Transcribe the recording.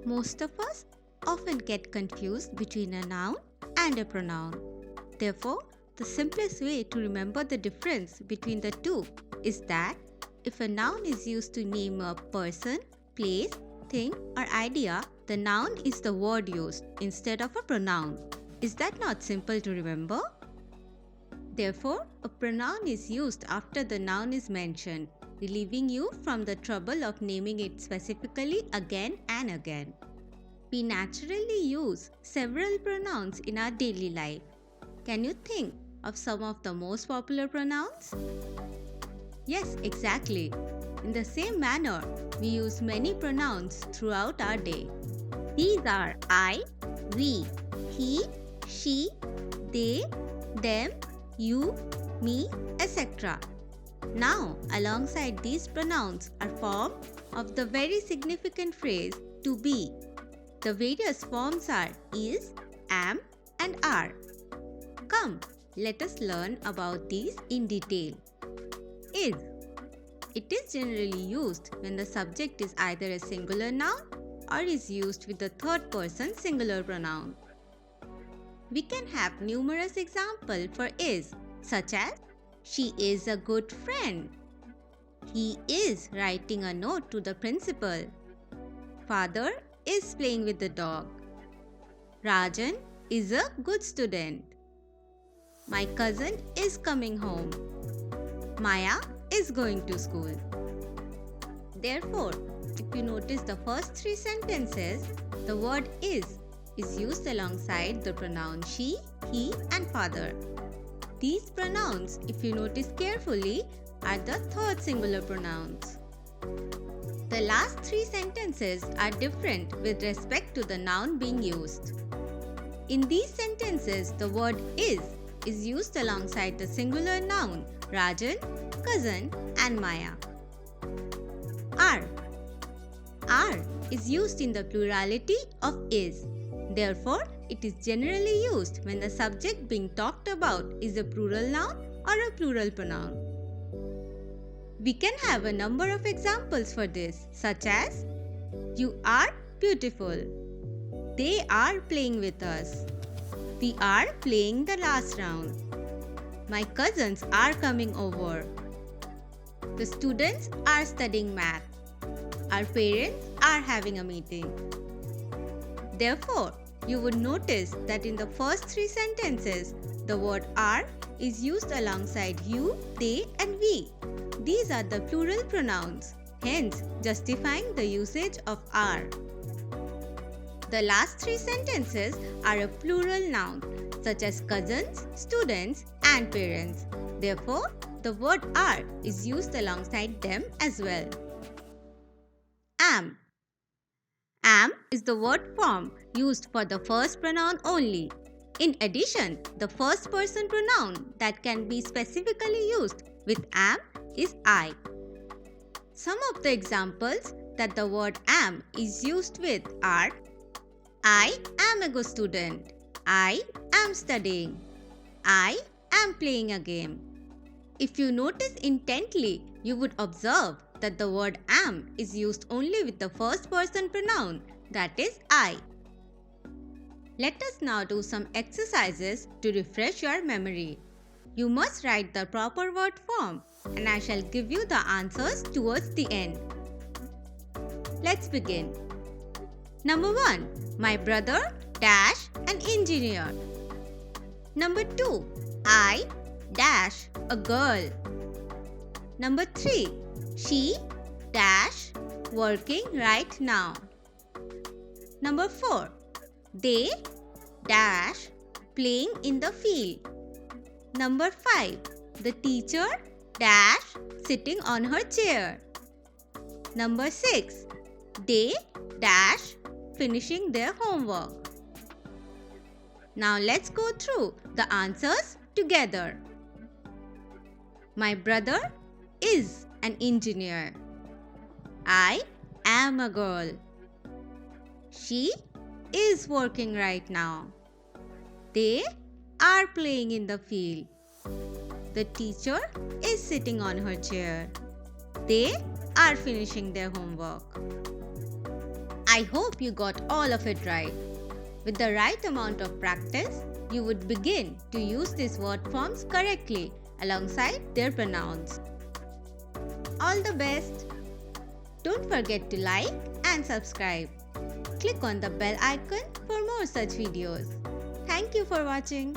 Most of us often get confused between a noun and a pronoun. Therefore, the simplest way to remember the difference between the two is that if a noun is used to name a person, place, thing, or idea, the noun is the word used instead of a pronoun. Is that not simple to remember? Therefore, a pronoun is used after the noun is mentioned, relieving you from the trouble of naming it specifically again and again. We naturally use several pronouns in our daily life. Can you think of some of the most popular pronouns? Yes, exactly. In the same manner, we use many pronouns throughout our day. These are I, we, he, she, they, them, you, me, etc. Now, alongside these pronouns are formed of the very significant phrase to be. The various forms are is, am, and are. Come, let us learn about these in detail. Is. It is generally used when the subject is either a singular noun or is used with the third person singular pronoun. We can have numerous examples for is, such as she is a good friend. He is writing a note to the principal. Father is playing with the dog. Rajan is a good student. My cousin is coming home. Maya is going to school. Therefore, if you notice the first three sentences, the word is used alongside the pronoun she, he, and father. These pronouns, if you notice carefully, are the third singular pronouns. The last three sentences are different with respect to the noun being used. In these sentences, the word is used alongside the singular noun Rajan, cousin, and Maya. Are is used in the plurality of is. Therefore, it is generally used when the subject being talked about is a plural noun or a plural pronoun. We can have a number of examples for this, such as you are beautiful. They are playing with us. We are playing the last round. My cousins are coming over. The students are studying math. Our parents are having a meeting. Therefore, you would notice that in the first three sentences, the word are is used alongside you, they, and we. These are the plural pronouns, hence justifying the usage of are. The last three sentences are a plural noun, such as cousins, students, and parents. Therefore, the word are is used alongside them as well. Am. Am is the word form used for the first pronoun only. In addition, the first person pronoun that can be specifically used with am is I. Some of the examples that the word am is used with are I am a good student. I am studying. I am playing a game. If you notice intently, you would observe that the word am is used only with the first person pronoun, that is I. Let us now do some exercises to refresh your memory. You must write the proper word form and I shall give you the answers towards the end. Let's begin. Number 1. My brother dash an engineer. Number 2. I dash a girl. Number 3. She dash working right now. Number 4. They dash playing in the field. Number 5. The teacher dash sitting on her chair. Number 6. They dash finishing their homework. Now let's go through the answers together. My brother is an engineer. I am a girl. She is working right now. They are playing in the field. The teacher is sitting on her chair. They are finishing their homework. I hope you got all of it right. With the right amount of practice, you would begin to use these word forms correctly alongside their pronouns. All the best! Don't forget to like and subscribe. Click on the bell icon for more such videos. Thank you for watching.